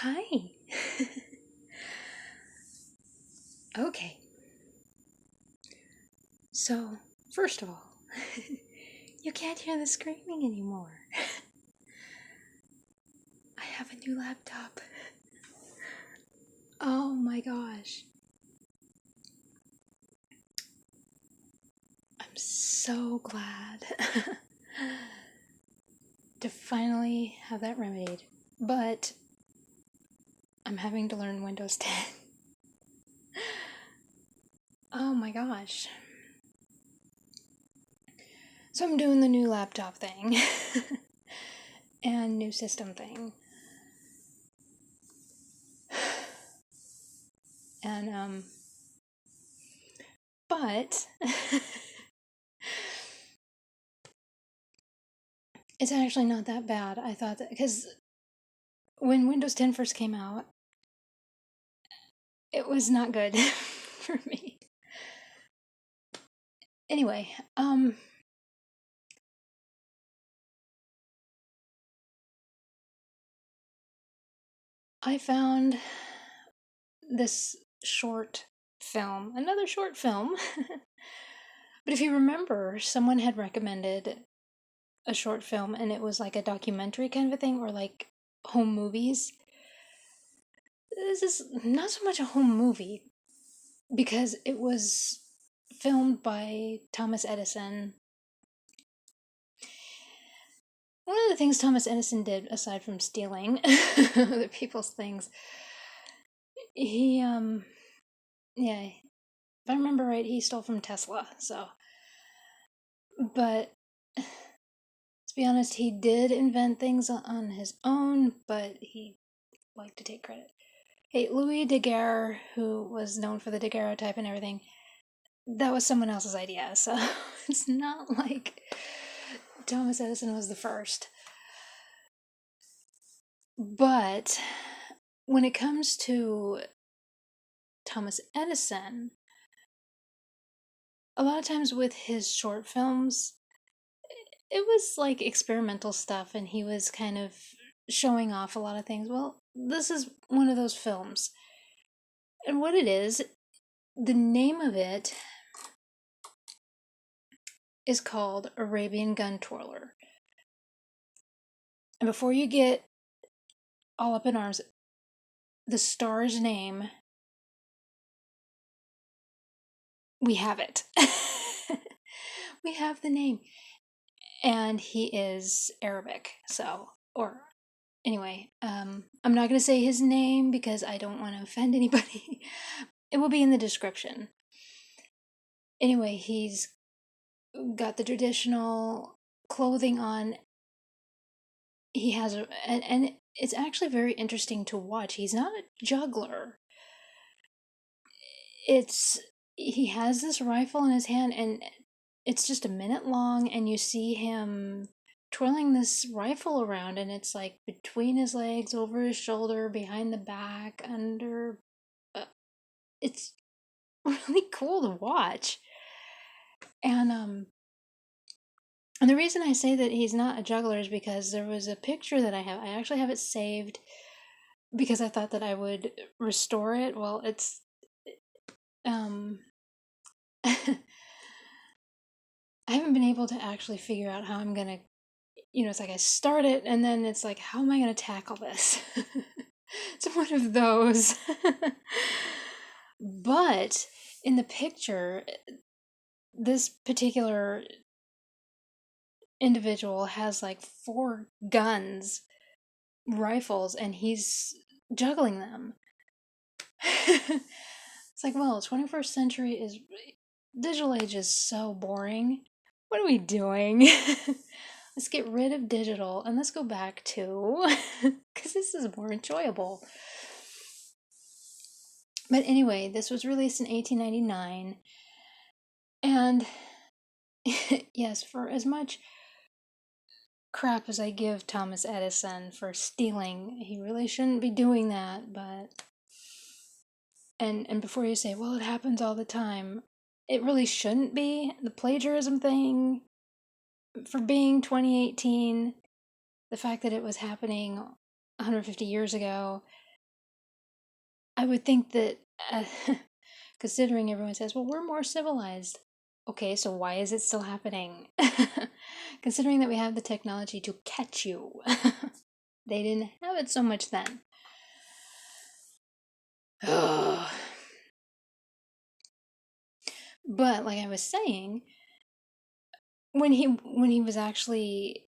Hi. Okay. So, first of all, you can't hear the screaming anymore. I have a new laptop. Oh my gosh. I'm so glad to finally have that remedied. But I'm having to learn Windows 10. Oh my gosh. So I'm doing the new laptop thing and new system thing. And but it's actually not that bad. I thought that because when Windows 10 first came out, it was not good for me. Anyway, I found this short film, another short film. But if you remember, someone had recommended a short film and it was like a documentary kind of a thing, or like home movies. This is not so much a home movie because it was filmed by Thomas Edison. One of the things Thomas Edison did, aside from stealing other people's things, he, yeah, if I remember right, he stole from Tesla, so. But, to be honest, he did invent things on his own, but he liked to take credit. Hey, Louis Daguerre, who was known for the daguerreotype and everything, that was someone else's idea, so it's not like Thomas Edison was the first. But when it comes to Thomas Edison, a lot of times with his short films, it was like experimental stuff and he was kind of showing off a lot of things. Well, this is one of those films. And what it is, the name of it is called Arabian Gun Twirler. And before you get all up in arms, the star's name, we have it. We have the name. And he is Arabic, so, or anyway, I'm not going to say his name because I don't want to offend anybody. It will be in the description. Anyway, he's got the traditional clothing on. He has and it's actually very interesting to watch. He's not a juggler. He has this rifle in his hand and it's just a minute long and you see him twirling this rifle around and it's like between his legs, over his shoulder, behind the back, under. It's really cool to watch. And the reason I say that he's not a juggler is because there was a picture that I have. I actually have it saved because I thought that I would restore it. Well, it's I haven't been able to actually figure out how I'm gonna, it's like I start it and then it's like, how am I gonna tackle this? It's one of those. But in the picture, this particular individual has like 4 guns, rifles, and he's juggling them. It's like, well, 21st century is digital age is so boring. What are we doing? Let's get rid of digital and let's go back to, because this is more enjoyable. But anyway, this was released in 1899, and yes, for as much crap as I give Thomas Edison for stealing, he really shouldn't be doing that, but and before you say, well, it happens all the time, it really shouldn't be. The plagiarism thing, for being 2018, the fact that it was happening 150 years ago, I would think that, considering everyone says, well, we're more civilized. Okay, so why is it still happening? Considering that we have the technology to catch you. They didn't have it so much then. But like I was saying, when he was actually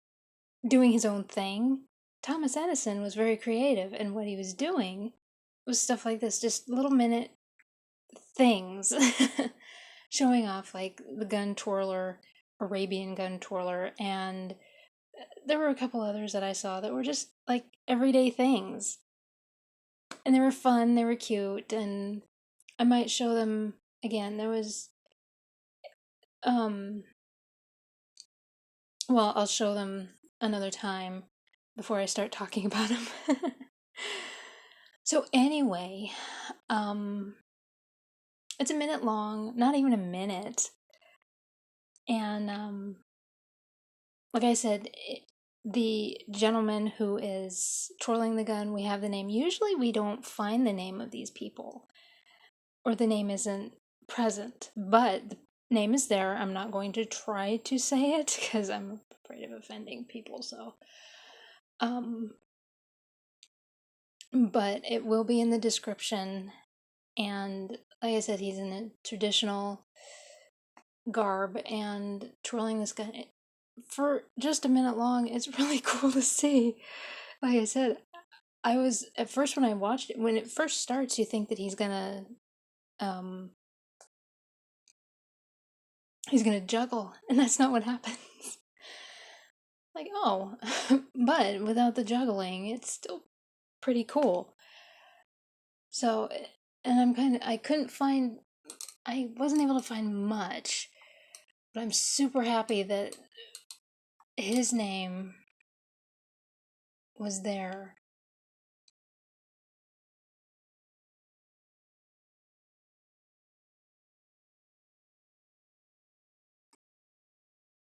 doing his own thing, Thomas Edison was very creative, and what he was doing was stuff like this, just little minute things showing off, like the gun twirler, Arabian gun twirler, and there were a couple others that I saw that were just like everyday things. And they were fun, they were cute, and I might show them again. There was um well, I'll show them another time before I start talking about them. So anyway, it's a minute long, not even a minute. And like I said, the gentleman who is twirling the gun, we have the name. Usually we don't find the name of these people, or the name isn't present, but the name is there. I'm not going to try to say it because I'm afraid of offending people, so but it will be in the description. And like I said, he's in a traditional garb and twirling this gun for just a minute long. It's really cool to see. Like I said, I was at first when I watched it, when it first starts, you think that um he's gonna juggle, and that's not what happens. Like, oh, but without the juggling, it's still pretty cool. So, and I wasn't able to find much, but I'm super happy that his name was there.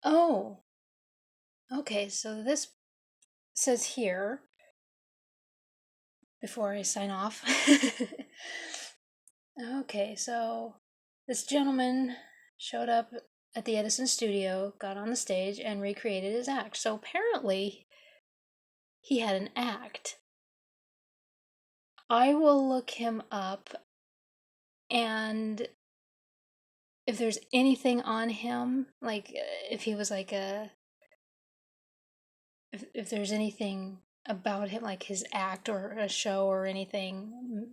Oh, okay, so this says here, before I sign off. Okay, so this gentleman showed up at the Edison studio, got on the stage, and recreated his act. So apparently, he had an act. I will look him up, and if there's anything on him, like if he was like if there's anything about him, like his act or a show or anything,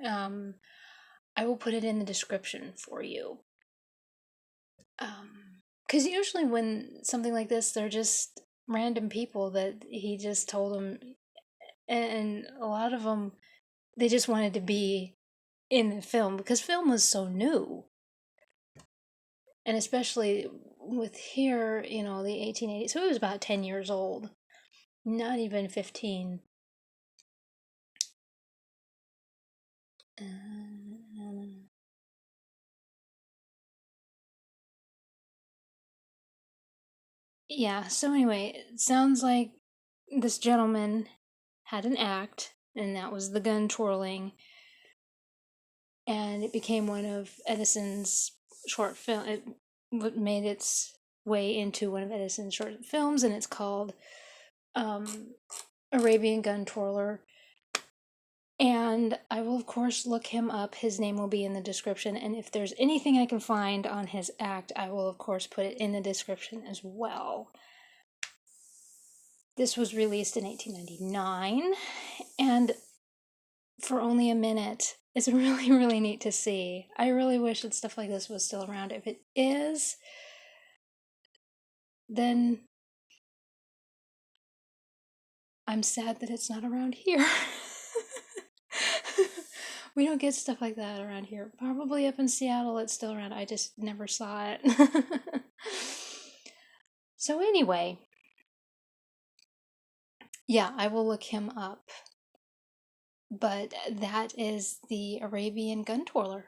I will put it in the description for you. Because usually when something like this, they're just random people that he just told them, and a lot of them, they just wanted to be in the film because film was so new. And especially with here, the 1880s, so he was about 10 years old, not even 15. Yeah, so anyway, it sounds like this gentleman had an act, and that was the gun twirling, and it became one of Edison's short film. It made its way into one of Edison's short films, and it's called Arabian Gun Twirler. And I will, of course, look him up. His name will be in the description. And if there's anything I can find on his act, I will, of course, put it in the description as well. This was released in 1899, and for only a minute. It's really, really neat to see. I really wish that stuff like this was still around. If it is, then I'm sad that it's not around here. We don't get stuff like that around here. Probably up in Seattle it's still around. I just never saw it. So anyway, yeah, I will look him up. But that is the Arabian gun twirler.